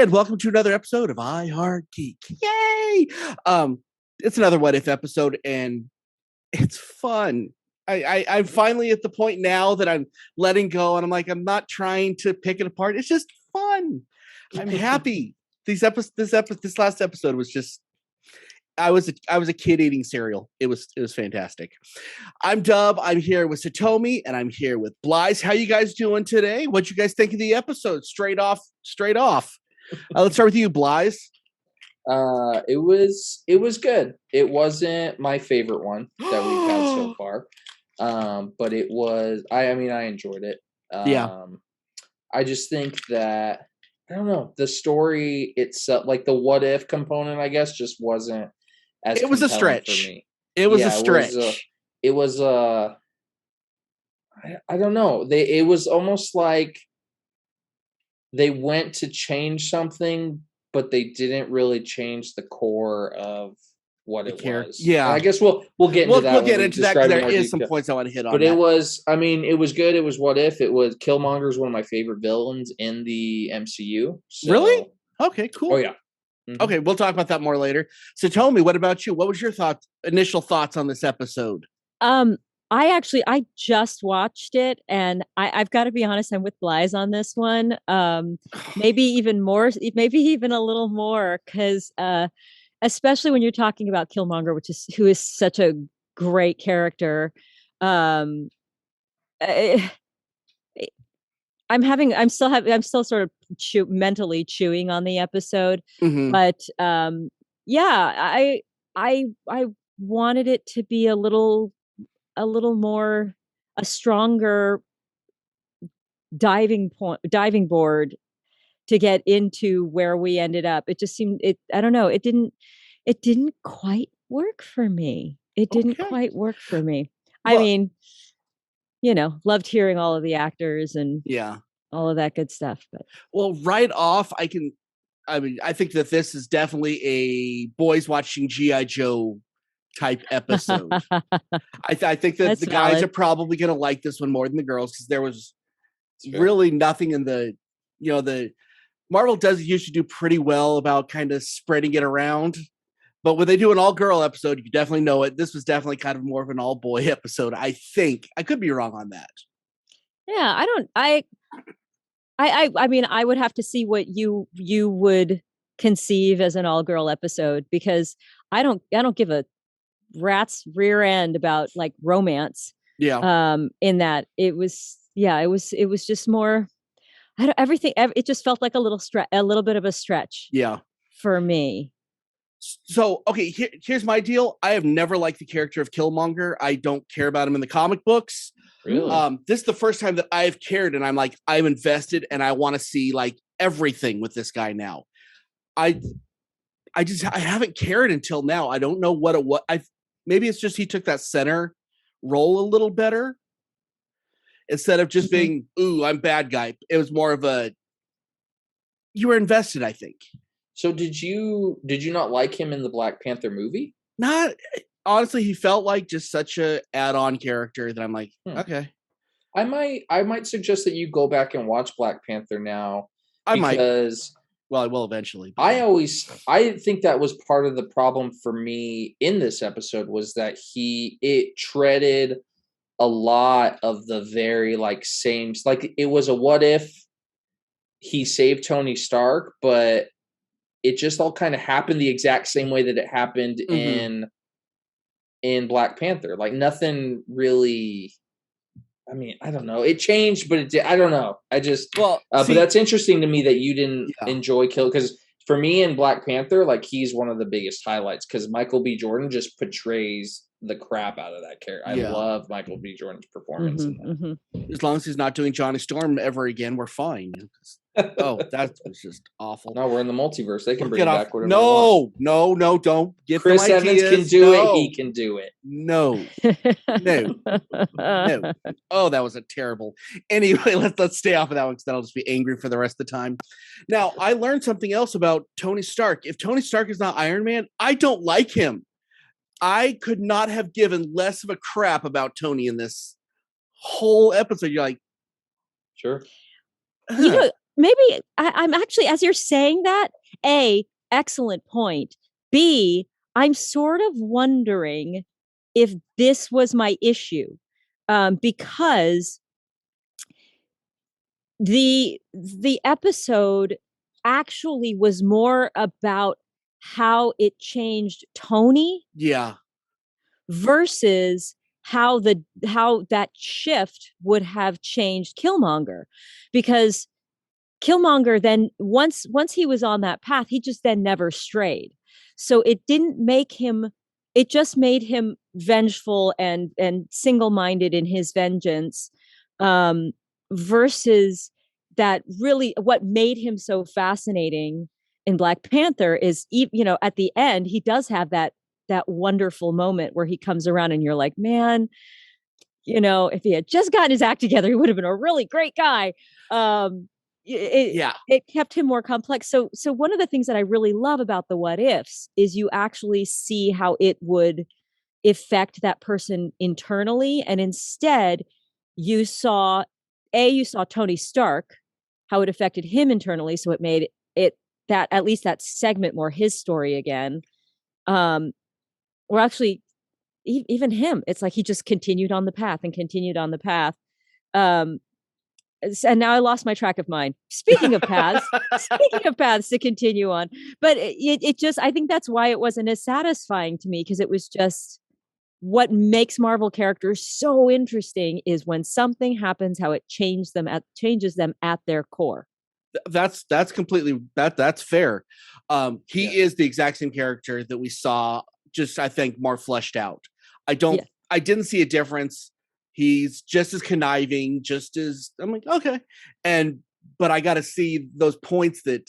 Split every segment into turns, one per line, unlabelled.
And welcome to another episode of I Heart Geek. Yay! It's another What If episode, and it's fun. I'm finally at the point now that I'm letting go, and I'm like, I'm not trying to pick it apart. It's just fun. I'm happy. This last episode was just. I was a kid eating cereal. It was fantastic. I'm Dub. I'm here with Satomi, and I'm here with Blythe. How you guys doing today? What you guys think of the episode? Straight off. Let's start with you, Blythe.
It was good. It wasn't my favorite one that we've had so far. But it was. I enjoyed it.
Yeah.
I just think that I don't know, the story itself, like the what if component, I guess, just wasn't as.
It was a stretch for me. It was a stretch.
It was I don't know. It was almost like they went to change something, but they didn't really change the core of what it was.
Yeah,
and I guess we'll get into that.
We'll get into that because there is some points I want to hit on.
But it was good. It was what if. It was Killmonger is one of my favorite villains in the MCU. So.
Really? Okay, cool.
Oh yeah.
Mm-hmm. Okay, we'll talk about that more later. So tell me, what about you? What was your initial thoughts on this episode?
I just watched it, and I've got to be honest, I'm with Blythe on this one. Maybe even a little more, because especially when you're talking about Killmonger, who is such a great character. I'm still sort of mentally chewing on the episode,
mm-hmm.
but yeah, I wanted it to be a little more, a stronger diving board to get into where we ended up. It just seemed I don't know. It didn't quite work for me.
Well,
I mean, loved hearing all of the actors and all of that good stuff. But
right off, I think that this is definitely a boys watching G.I. Joe type episode. I think that the guys are probably going to like this one more than the girls, because there was really nothing in the Marvel does usually do pretty well about kind of spreading it around, but when they do an all-girl episode, you definitely know it. This was definitely kind of more of an all-boy episode. I think I could be wrong on that.
Yeah, I mean, I would have to see what you would conceive as an all-girl episode, because I don't give a rat's rear end about like romance.
Yeah.
In that it was just more. It just felt like a little bit of a stretch.
Yeah.
For me.
So, okay, here's my deal. I have never liked the character of Killmonger. I don't care about him in the comic books.
Really?
This is the first time that I've cared, and I'm invested, and I want to see like everything with this guy now. I haven't cared until now. I don't know what maybe it's just he took that center role a little better instead of just being, ooh, I'm bad guy. It was more of you were invested, I think.
So did you not like him in the Black Panther movie?
Not honestly. He felt like just such a add-on character that I'm like, okay.
I might suggest that you go back and watch Black Panther now.
Because I will eventually.
I think that was part of the problem for me in this episode, was that it treaded a lot of the very same, it was a what if he saved Tony Stark, but it just all kind of happened the exact same way that it happened in Black Panther. Like nothing really. I mean, I don't know. It changed, but it did. I don't know. But that's interesting to me that you didn't enjoy because for me in Black Panther, he's one of the biggest highlights, because Michael B. Jordan just portrays the crap out of that character. I love Michael B. Jordan's performance in that.
As long as he's not doing Johnny Storm ever again, we're fine. Oh, that was just awful.
No, we're in the multiverse. They can bring back whatever.
No, don't give
Chris Evans can do it. He can do it.
No. Oh, that was a terrible. Anyway, let's stay off of that one, because then I'll just be angry for the rest of the time. Now, I learned something else about Tony Stark. If Tony Stark is not Iron Man, I don't like him. I could not have given less of a crap about Tony in this whole episode. You're like,
sure.
maybe I'm actually, as you're saying that, A, excellent point. B, I'm sort of wondering if this was my issue. Because the episode actually was more about how it changed Tony
Yeah.
versus how that shift would have changed Killmonger, because Killmonger then once he was on that path, he just then never strayed. So it didn't make him, it just made him vengeful and single-minded in his vengeance, um versus that really what made him so fascinating in Black Panther is, at the end he does have that wonderful moment where he comes around and you're like, man, if he had just gotten his act together, he would have been a really great guy.
Yeah.
It kept him more complex. So one of the things that I really love about the what ifs is you actually see how it would affect that person internally, and instead you saw Tony Stark, how it affected him internally, so it made it that at least that segment more his story again. Or actually, even him, it's like he just continued on the path and continued on the path. um and now I lost my track of mind. Speaking of paths to continue on, but it just, I think that's why it wasn't as satisfying to me, because it was just, what makes Marvel characters so interesting is when something happens, how it changes them at their core.
That's completely that's fair. He
Yeah.
is the exact same character that we saw, just I think more fleshed out.
Yeah.
I didn't see a difference. He's just as conniving, just as, I'm like, okay. But I got to see those points that,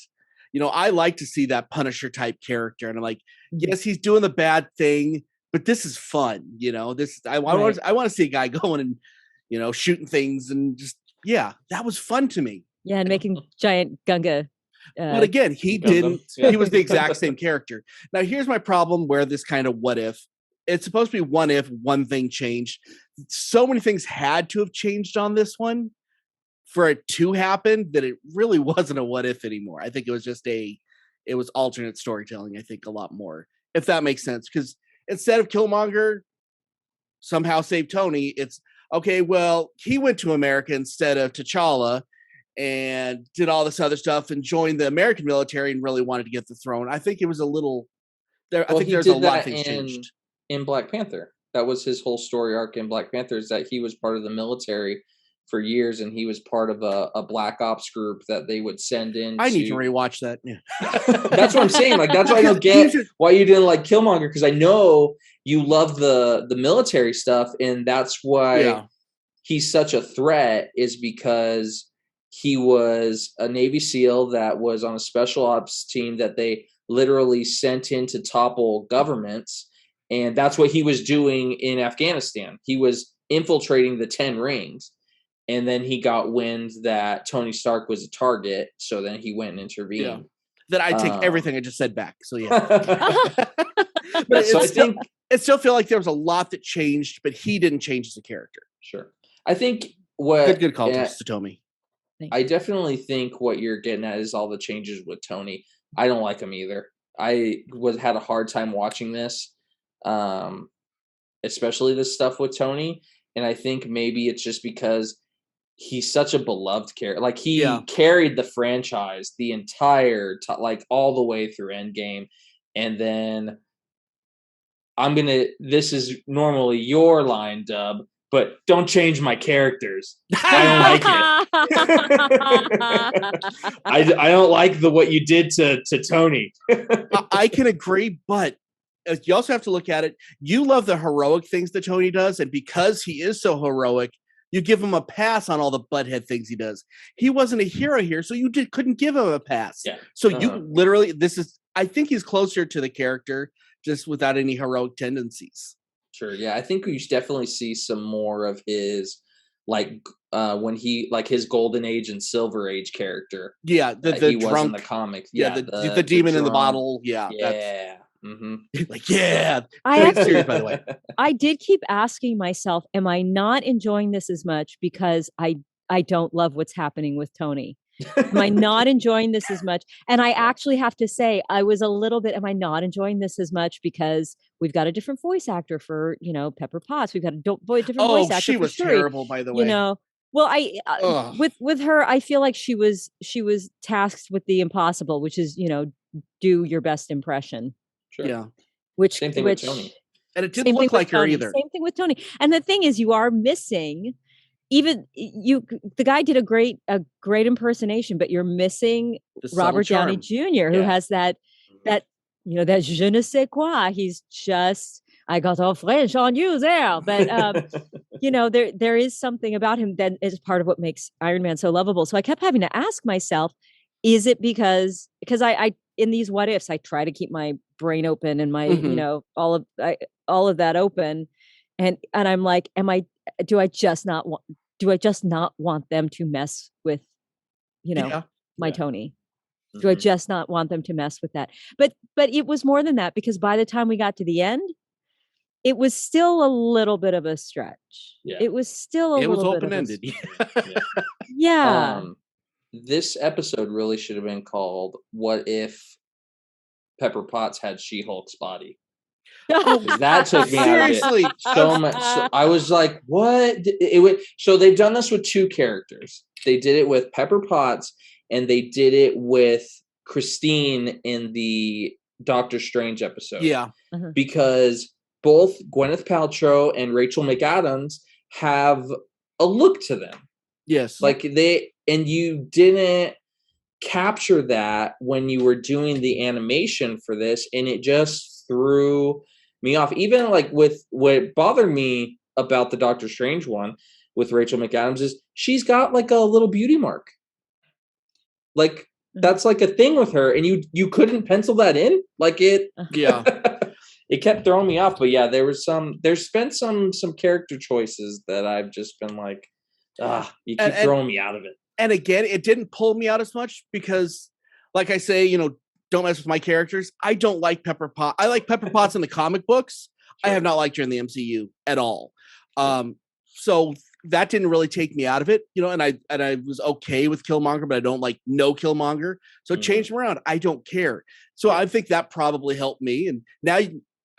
I like to see that Punisher type character. And I'm like, yes, he's doing the bad thing, but this is fun. I
Right.
want to see a guy going and, shooting things and just, yeah, that was fun to me.
Yeah, and making giant Gunga.
But again, he
Gundam,
didn't.
yeah.
He was the exact same character. Now, here's my problem where this kind of what if. It's supposed to be one if one thing changed. So many things had to have changed on this one for it to happen that it really wasn't a what if anymore. I think it was just it was alternate storytelling, I think, a lot more, if that makes sense. Because instead of Killmonger somehow saved Tony, it's okay, well, he went to America instead of T'Challa and did all this other stuff and joined the American military and really wanted to get the throne. I think it was a little there. I
Well,
think
he
there's a
did
lot of
that
things changed.
in Black Panther. That was his whole story arc in Black Panther, is that he was part of the military for years, and he was part of a black ops group that they would send in.
I need to rewatch that. Yeah.
That's what I'm saying. Like, that's why I don't get why you didn't like Killmonger, because I know you love the military stuff, and that's why he's such a threat, is because he was a Navy SEAL that was on a special ops team that they literally sent in to topple governments. And that's what he was doing in Afghanistan. He was infiltrating the 10 rings. And then he got wind that Tony Stark was a target. So then he went and intervened.
Yeah. That I take everything I just said back. So yeah.
But so I think
it still feel like there was a lot that changed, but he didn't change as a character.
Sure. I think what
good call to Satomi.
I definitely think what you're getting at is all the changes with Tony. I don't like him either. I had a hard time watching this, especially this stuff with Tony. And I think maybe it's just because he's such a beloved character. Like, he carried the franchise the entire like all the way through Endgame. And then this is normally your line, Dub, but don't change my characters. I don't like it. I don't like what you did to Tony.
I can agree, but you also have to look at it. You love the heroic things that Tony does, and because he is so heroic, you give him a pass on all the butthead things he does. He wasn't a hero here, so you couldn't give him a pass.
Yeah.
So you literally, I think he's closer to the character, just without any heroic tendencies.
Sure. Yeah, I think we should definitely see some more of his, like, when he, like, his Golden Age and Silver Age character.
Yeah, the
he
drunk,
was in the comics.
Yeah, the demon in the bottle. Yeah.
Yeah. Mm-hmm.
Like, yeah.
I
serious, by the way.
I did keep asking myself, am I not enjoying this as much because I don't love what's happening with Tony? Am I not enjoying this as much? And I actually have to say, I was a little bit, am I not enjoying this as much because we've got a different voice actor for, Pepper Potts. We've got a different
Oh,
voice actor
she
for
was
Shuri,
terrible, by the
you
way.
know. Well,
Ugh.
with her, I feel like she was tasked with the impossible, which is, do your best impression,
Sure.
Yeah.
Same thing with Tony.
And it didn't
same thing
look
with
like her
Tony.
either.
Same thing with Tony. And the thing is, you are missing the guy did a great impersonation, but you're missing
The subtle
Robert Downey
charm.
Jr., who
Yeah.
has that that je ne sais quoi. He's just, I got all French on you there, but there is something about him that is part of what makes Iron Man so lovable. So I kept having to ask myself, is it because I in these what ifs I try to keep my brain open and my
Mhm.
all of that open, and I'm like, do I just not want them to mess with
Yeah.
my
Yeah.
Tony? Do I just not want them to mess with that? But it was more than that, because by the time we got to the end, it was still a little bit of a stretch.
Yeah.
It was still a
It was
little bit of a
open-ended.
yeah.
This episode really should have been called "What If Pepper Potts Had She-Hulk's Body?" 'Cause that took me out of it
Seriously.
so much. So I was like, "What?" So they've done this with two characters. They did it with Pepper Potts, and they did it with Christine in the Doctor Strange episode.
Yeah.
Because both Gwyneth Paltrow and Rachel McAdams have a look to them.
Yes.
Like you didn't capture that when you were doing the animation for this, and it just threw me off. Even like with what bothered me about the Doctor Strange one with Rachel McAdams is she's got like a little beauty mark. Like that's like a thing with her, and you couldn't pencil that in. Like it
Yeah.
it kept throwing me off. But yeah, there's been some character choices that I've just been like, you keep throwing me out of it.
And again, it didn't pull me out as much because, like I say, don't mess with my characters. I don't like Pepper Potts. I like Pepper Potts in the comic books. Sure. I have not liked her in the MCU at all. So that didn't really take me out of it, and I was okay with Killmonger, but I don't like no Killmonger. So change him around. I don't care. So I think that probably helped me. And now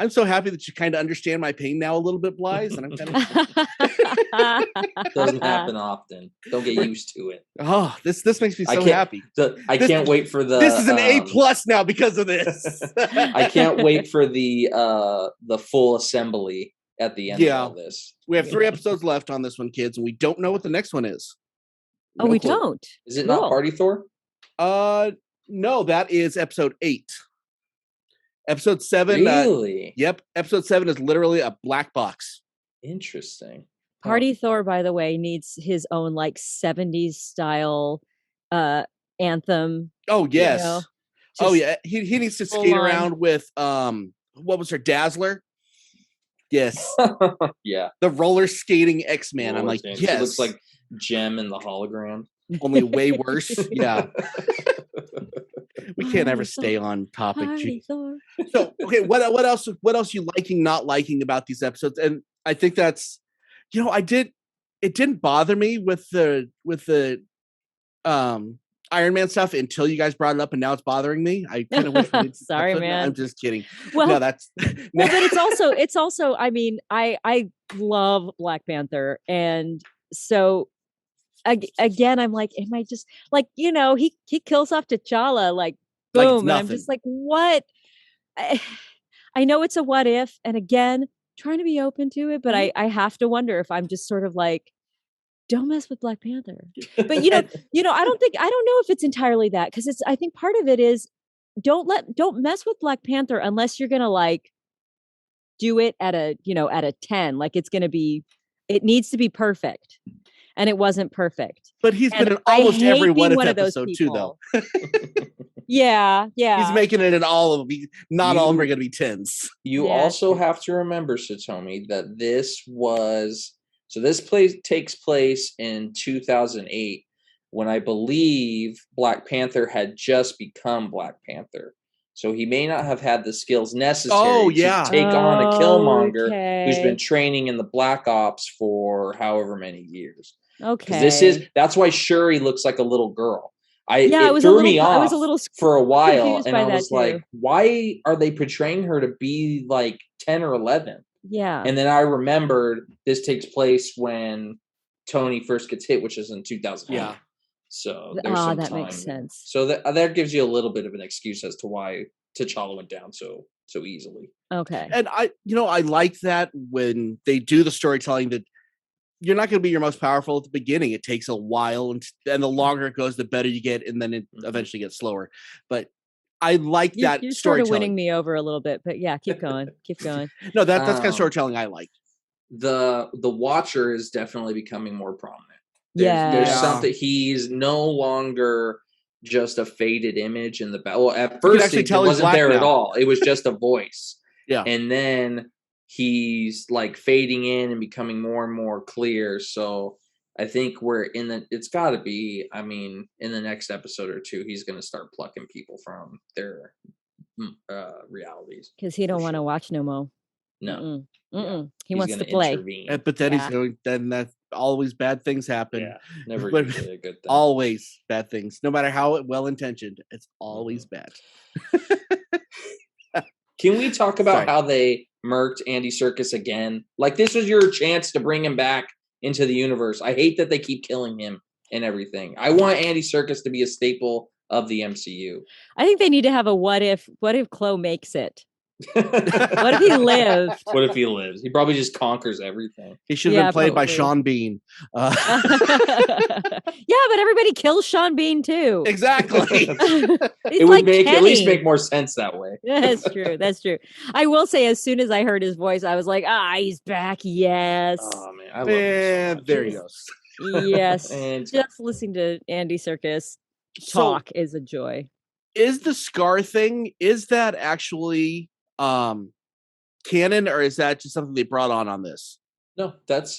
I'm so happy that you kind of understand my pain now a little bit, Blythe, and I'm kind of
doesn't happen often. Don't get used to it.
Oh, this makes me so happy.
I can't wait for the.
This is an A+ now because of this.
I can't wait for the full assembly at the end of all this.
We have 3 episodes left on this one, kids, and we don't know what the next one is.
Oh, we don't.
Is it not Party Thor?
No, that is episode 8. Episode 7.
Really?
Yep. Episode 7 is literally a black box.
Interesting.
Party Thor, by the way, needs his own like 70s style anthem.
Oh, yes. Yeah. He needs to skate around with what was her, Dazzler? Yes.
Yeah.
The roller skating X-Man. I'm like, yes.
It looks like Gem in the hologram.
Only way worse. Yeah. We can't ever stay on topic. So, okay, what else you liking, not liking about these episodes? And I think that's, it didn't bother me with the Iron Man stuff until you guys brought it up, and now it's bothering me. I kind of wish we did.
Sorry, man.
No, I'm just kidding.
Well,
no, that's
but it's also. I mean, I love Black Panther, and so again, I'm like, am I just like he kills off T'Challa like boom, and I'm just like, what? I know it's a what if, and again, trying to be open to it, but I have to wonder if I'm just sort of like, don't mess with Black Panther. But I don't know if it's entirely that, because I think part of it is don't mess with Black Panther unless you're gonna like do it at a 10. Like it needs to be perfect. And it wasn't perfect.
But he's been in almost every one of episode too, though.
Yeah.
He's making it in all of them. Not all of them are going to be 10s.
You also have to remember, Satomi, that this takes place in 2008, when I believe Black Panther had just become Black Panther. So he may not have had the skills necessary to take on a Killmonger who's been training in the Black Ops for however many years.
Okay.
That's why Shuri looks like a little girl. It threw me
I
off
was a little
for a while,
confused
and
by
I
that
was
too.
like, why are they portraying her to be like 10 or 11?
Yeah.
And then I remembered this takes place when Tony first gets hit, which is in 2008.
Yeah.
So there's some
that
time
makes
there.
sense.
So that gives you a little bit of an excuse as to why T'Challa went down so easily.
Okay.
And I like that when they do the storytelling that you're not going to be your most powerful at the beginning. It takes a while, and the longer it goes, the better you get, and then it eventually gets slower. But I like that
You're sort of winning
storytelling.
me over a little bit, but yeah, keep going. Keep going.
No, that's kind of storytelling I like.
The Watcher is definitely becoming more prominent.
Yeah.
There's something. He's no longer just a faded image in the battle. Well, at first it wasn't there at all. It was just a voice.
Yeah.
And then he's like fading in and becoming more and more clear. So I think it's got to be, I mean, in the next episode or two, he's going to start plucking people from their realities.
Because he don't want to watch no more.
No.
Yeah. He wants to play.
But then he's going, then that's always bad things happen.
Yeah. Never usually a good thing.
Always bad things. No matter how well intentioned, it's always bad.
Can we talk about how they murked Andy Serkis again? Like, this was your chance to bring him back into the universe. I hate that they keep killing him and everything. I want Andy Serkis to be a staple of the MCU.
I think they need to have a what if Chloe makes it? What if he lived?
What if he lives? He probably just conquers everything.
He should have been played by Sean Bean.
Yeah, but everybody kills Sean Bean too.
Exactly.
It would at least make more sense that way.
That's true. That's true. I will say, as soon as I heard his voice, I was like, he's back. Yes.
Oh man, I love him so much.
There he goes.
Yes. And just listening to Andy Serkis talk is a joy.
Is the Scar thing, is that actually canon, or is that just something they brought on this?
No,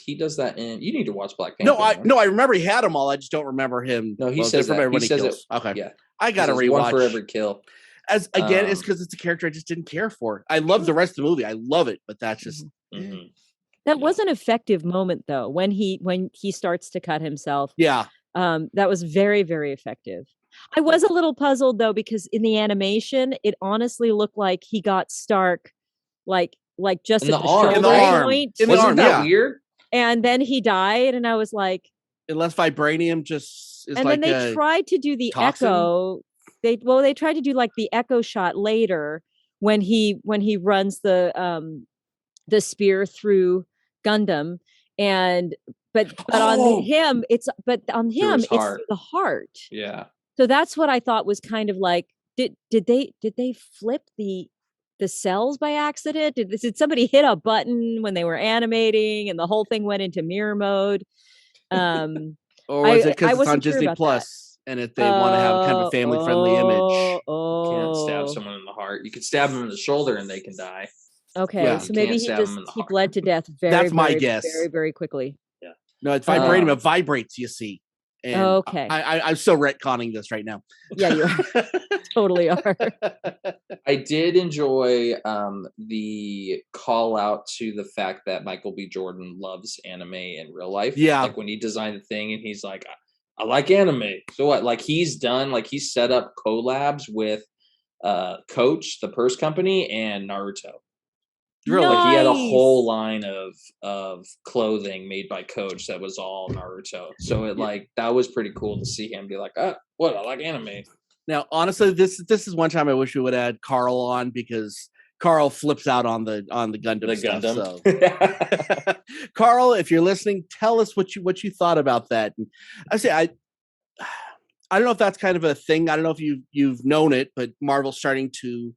he does that in. You need to watch Black Panther.
I remember he had them all. I just don't remember him.
No, he says that. He says it.
Okay,
yeah,
I gotta rewatch.
One for every kill.
It's because it's a character I just didn't care for. I love the rest of the movie. I love it, but that's just.
That was an effective moment, though, when he starts to cut himself.
Yeah,
that was very, very effective. I was a little puzzled though, because in the animation, it honestly looked like he got Stark, like just at the shoulder point.
Wasn't that weird?
And then he died, and I was like,
unless vibranium just is.
And then they tried to do the
toxin?
echo. They tried to do like the echo shot later when he runs the spear through Gundam, but on him it's through the heart.
Yeah.
So that's what I thought was kind of like, did they flip the cells by accident? Did somebody hit a button when they were animating and the whole thing went into mirror mode?
Or was it because it's on Disney Plus and they want to have kind of a family-friendly image?
You can't stab someone in the heart. You could stab them in the shoulder and they can die.
Okay, so maybe he bled to death very
guess.
Very, very quickly.
Yeah.
No, it's vibranium. It vibrates, you see. And
okay.
I'm so retconning this right now.
Yeah, you are. Totally are.
I did enjoy the call out to the fact that Michael B. Jordan loves anime in real life.
Yeah.
Like when he designed the thing and he's like, I like anime. So what? Like he's set up collabs with Coach, the purse company, and Naruto.
Really?
Like he had a whole line of clothing made by Coach that was all Naruto. So that was pretty cool to see him be like, I like anime.
Now, honestly, this is one time I wish we would add Carl on, because Carl flips out on the Gundam stuff. So. Carl, if you're listening, tell us what you thought about that. And I don't know if that's kind of a thing. I don't know if you've known it, but Marvel's starting to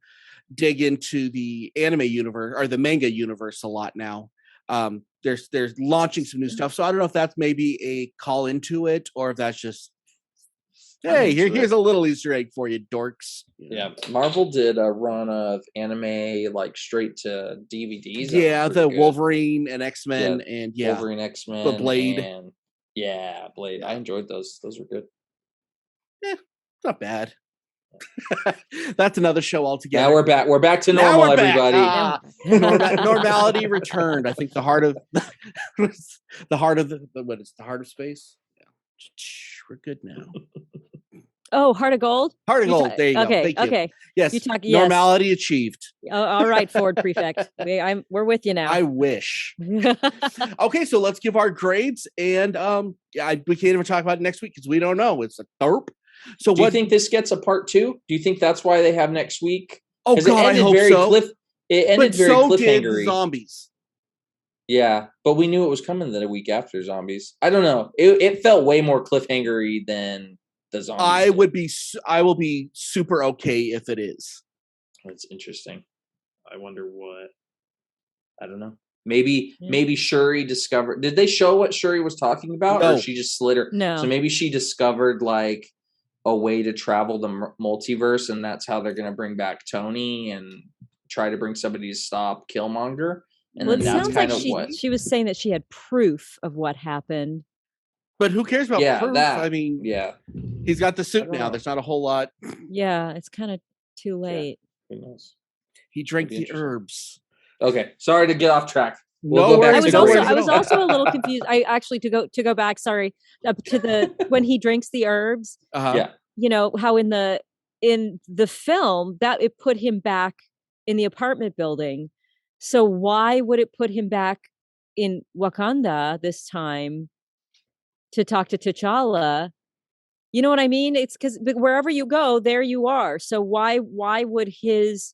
dig into the anime universe or the manga universe a lot now. There's launching some new stuff, so I don't know if that's maybe a call into it, or if that's just, hey, here's a little Easter egg for you, dorks.
Yeah, Marvel did a run of anime like straight to DVDs.
Yeah, the good. Wolverine and X-Men, and
Wolverine, X-Men,
the Blade.
And Blade. I enjoyed those. Those were good.
Yeah, not bad. That's another show altogether.
Now we're back. We're back to normal, everybody.
Normality returned. I think the heart of what is the heart of space? Yeah. We're good now.
Oh, Heart of Gold?
Heart of Gold. There you go.
Okay,
Thank you.
okay.
Yes.
You talk, yes.
Normality achieved.
All right, Ford Prefect. We're with you now.
I wish. Okay, so let's give our grades, and we can't even talk about it next week because we don't know. It's a derp. So
do you think this gets a part 2? Do you think that's why they have next week?
Oh God, I hope so.
It ended very
so did the
cliffhangery.
zombies.
Yeah, but we knew it was coming the week after zombies. I don't know. It felt way more cliffhangery than the zombies.
I will be super okay if it is.
That's interesting. I wonder what. I don't know. Maybe Shuri discovered. Did they show what Shuri was talking about,
No.
or she just slid her?
No.
So maybe she discovered like a way to travel the multiverse, and that's how they're going to bring back Tony and try to bring somebody to stop Killmonger. And
well,
then
it
that's
sounds
kind
like
of what
she was saying, that she had proof of what happened.
But who cares about proof?
That.
I mean,
yeah,
he's got the suit now. There's not a whole lot.
Yeah, it's kind of too late.
Yeah. Who knows?
He drank the herbs.
Okay, sorry to get off track.
We'll go back
I was also a little confused. I actually to go back. Sorry, to the when he drinks the herbs.
Yeah,
you know how in the film that it put him back in the apartment building. So why would it put him back in Wakanda this time to talk to T'Challa? You know what I mean? It's because wherever you go, there you are. So why would his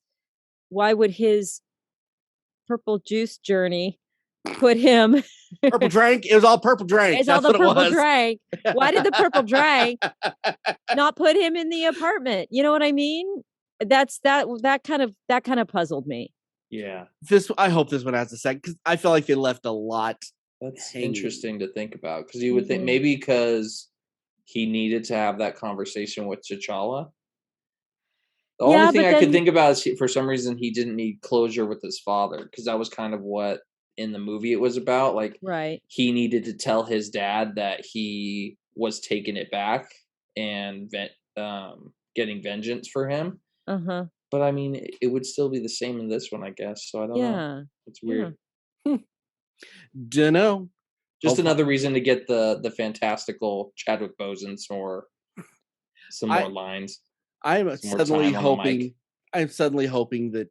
purple juice journey put him
purple drank? It was all purple drank.
It's
That's
all the
what
purple
it was.
drank. Why did the purple drank not put him in the apartment? You know what I mean? That kind of puzzled me.
Yeah.
I hope this one has a second because I feel like they left a lot.
That's
hanging.
Interesting to think about because you would think maybe because he needed to have that conversation with T'Challa. The only thing I could think about is for some reason he didn't need closure with his father because that was kind of what in the movie it was about. Like,
right,
he needed to tell his dad that he was taking it back and getting vengeance for him. But I mean, it would still be the same in this one, I guess. So I don't know. It's weird.
Dunno.
Just another reason to get the fantastical Chadwick Boseman some more lines.
I'm suddenly hoping that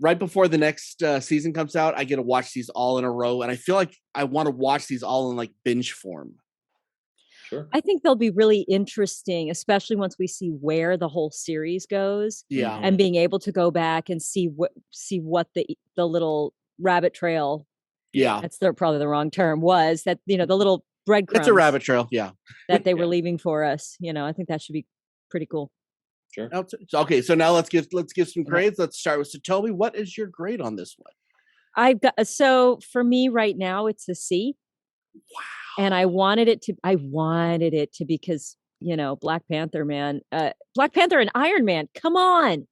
right before the next season comes out, I get to watch these all in a row, and I feel like I want to watch these all in like binge form.
Sure.
I think they'll be really interesting, especially once we see where the whole series goes.
Yeah,
and being able to go back and see what the little rabbit trail.
Yeah,
that's probably the wrong term. Was that the little breadcrumbs?
It's a rabbit trail. Yeah,
that they were leaving for us. I think that should be pretty cool.
Sure.
Okay, so now let's give some grades. Let's start with Satomi. What is your grade on this one?
So for me right now, it's a C.
Wow.
And I wanted it to because Black Panther, man, Black Panther and Iron Man. Come on.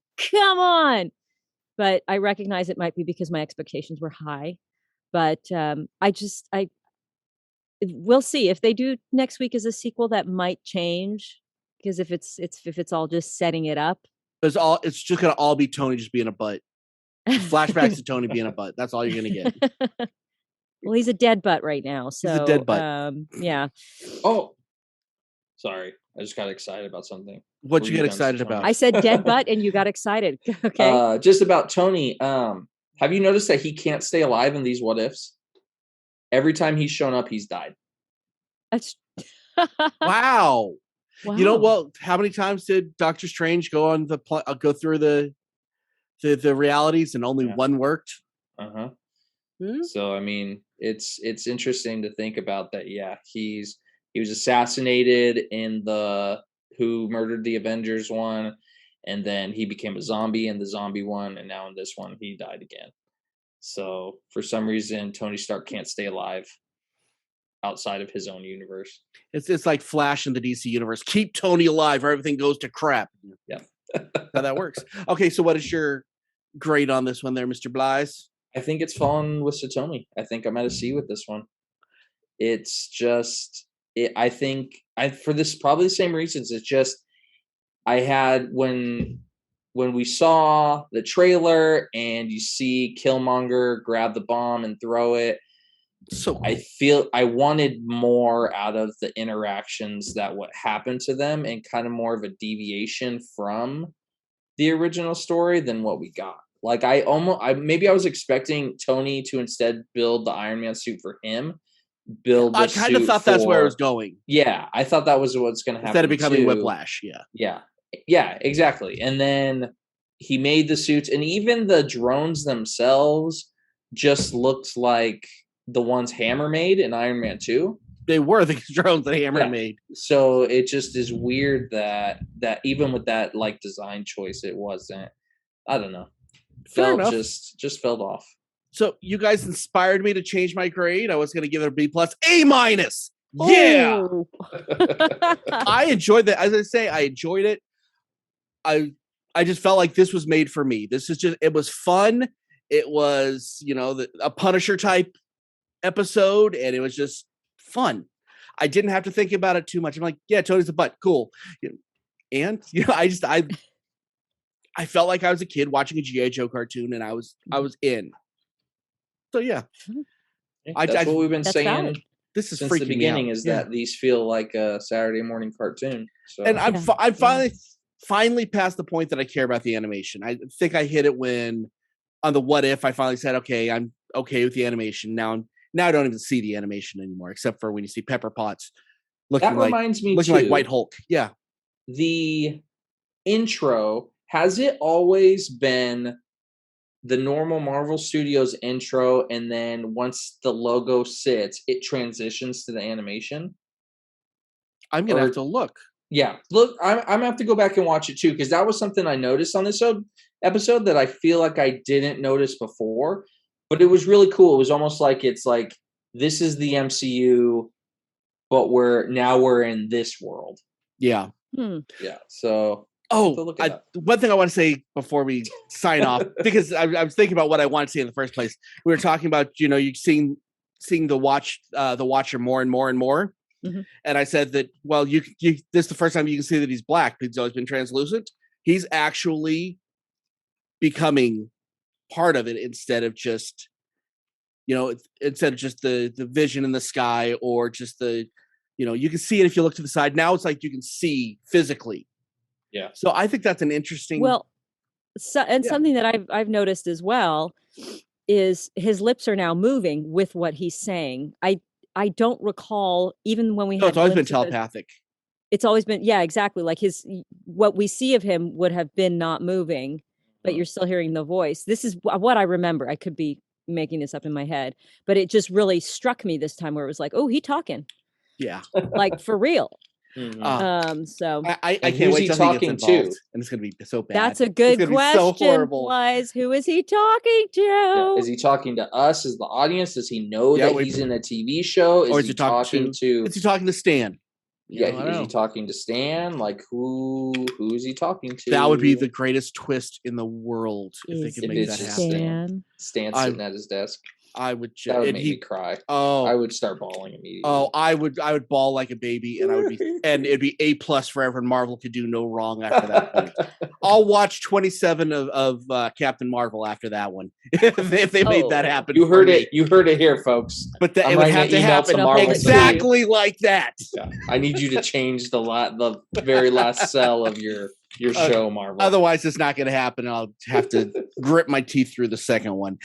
But I recognize it might be because my expectations were high. But we'll see if they do next week as a sequel. That might change. Because if it's all just setting it up,
it's just gonna all be Tony just being a butt. Flashbacks to Tony being a butt. That's all you're gonna get.
Well, he's a dead butt right now. So
he's a dead butt.
Yeah.
Oh, sorry. I just got excited about something.
What'd you get excited about?
I said dead butt, and you got excited. Okay.
Just about Tony. Have you noticed that he can't stay alive in these what ifs? Every time he's shown up, he's died.
That's
wow. Well, how many times did Doctor Strange go on go through the realities and only one worked?
So I mean, it's interesting to think about that. Yeah, he was assassinated in the Who Murdered the Avengers one, and then he became a zombie in the zombie one, and now in this one he died again. So for some reason, Tony Stark can't stay alive outside of his own universe.
It's like Flash in the DC universe. Keep Tony alive or everything goes to crap.
Yeah.
How that works. Okay, so what is your grade on this one there, Mr. Blythe?
I think it's fallen with Satomi. I think I'm at a C with this one. It's just I think for this probably the same reasons. It's just I had when we saw the trailer and you see Killmonger grab the bomb and throw it,
So cool.
I feel I wanted more out of the interactions that what happened to them, and kind of more of a deviation from the original story than what we got. Like I was expecting Tony to instead build the Iron Man suit for him, build the
I kind of thought that's where it was going.
Yeah, I thought that was what's going to happen
Instead of becoming
too.
Whiplash,
Yeah, exactly. And then he made the suits, and even the drones themselves just looked like the ones Hammer made in Iron Man 2.
They were the drones that Hammer made.
So it just is weird that even with that like design choice, it wasn't. I don't know.
Fair enough.
Just felt off.
So you guys inspired me to change my grade. I was going to give it a B+, A-. Yeah.
Oh.
I enjoyed that. As I say, I enjoyed it. I just felt like this was made for me. It was fun. It was, a Punisher type episode, and it was just fun. I didn't have to think about it too much. I'm like, yeah, Tony's a butt. Cool. And, I felt like I was a kid watching a G.I. Joe cartoon, and I was in. So, yeah.
That's what we've been saying.
Valid.
This is
since
freaking
the beginning
me out.
is that these feel like a Saturday morning cartoon. So.
And I'm finally past the point that I care about the animation. I think I hit it when on the What If I finally said, okay, I'm okay with the animation. Now I don't even see the animation anymore, except for when you see Pepper Potts looking like White Hulk. Yeah.
The intro, has it always been the normal Marvel Studios intro, and then once the logo sits, it transitions to the animation?
I'm gonna have to look.
Yeah, look, I'm gonna have to go back and watch it too, because that was something I noticed on this episode that I feel like I didn't notice before, but it was really cool. It was almost like it's like this is the MCU, but we're in this world.
Yeah.
Yeah. So.
One thing I want to say before we sign off, because I was thinking about what I wanted to say in the first place. We were talking about, you seeing the Watcher more and more and more.
Mm-hmm.
And I said that, well, this is the first time you can see that he's black. He's always been translucent. He's actually becoming part of it instead of just, the vision in the sky, or just the, you can see it if you look to the side. Now it's like you can see physically.
Yeah.
So I think that's an interesting.
Something that I've noticed as well is his lips are now moving with what he's saying. I don't recall, even when we had.
It's always been telepathic.
It's always been, yeah, exactly. Like what we see of him would have been not moving, but you're still hearing the voice. This is what I remember. I could be making this up in my head, but it just really struck me this time where it was like, oh, he talking.
Yeah.
Like for real.
Mm-hmm.
So
I can't wait
till he gets involved,
and it's gonna be so bad.
That's a good question.
So horrible.
Wise. Who is he talking to?
Yeah. Is he talking to us as the audience? Does he know that he's in a TV show?
Or is he talking to? Is he talking to Stan?
Yeah, is he talking to Stan? Like who is he talking to?
That would be the greatest twist in the world if they could make that happen.
Stan sitting at his desk.
I would.
That would make me cry.
Oh,
I would start bawling immediately.
Oh, I would bawl like a baby, and and it'd be A+ forever. And Marvel could do no wrong after that point. I'll watch 27 of Captain Marvel after that one if they made that happen.
You heard it. You heard it here, folks.
But it would have to happen exactly like that.
Yeah. I need you to change the very last cell of your show, Marvel.
Otherwise, it's not going to happen. I'll have to grit my teeth through the second one.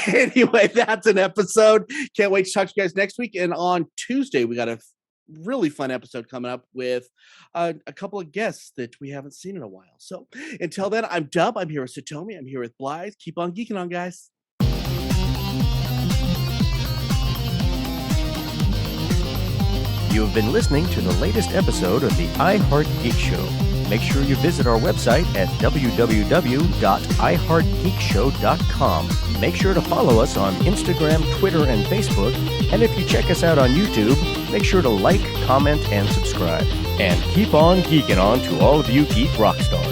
Anyway, that's an episode. Can't wait to talk to you guys next week. And on Tuesday, we got a really fun episode coming up with a couple of guests that we haven't seen in a while. So until then, I'm Dub. I'm here with Satomi. I'm here with Blythe. Keep on geeking on, guys.
You have been listening to the latest episode of the iHeart Geek Show. Make sure you visit our website at www.iheartgeekshow.com. Make sure to follow us on Instagram, Twitter, and Facebook. And if you check us out on YouTube, make sure to like, comment, and subscribe. And keep on geeking on to all of you geek rock stars.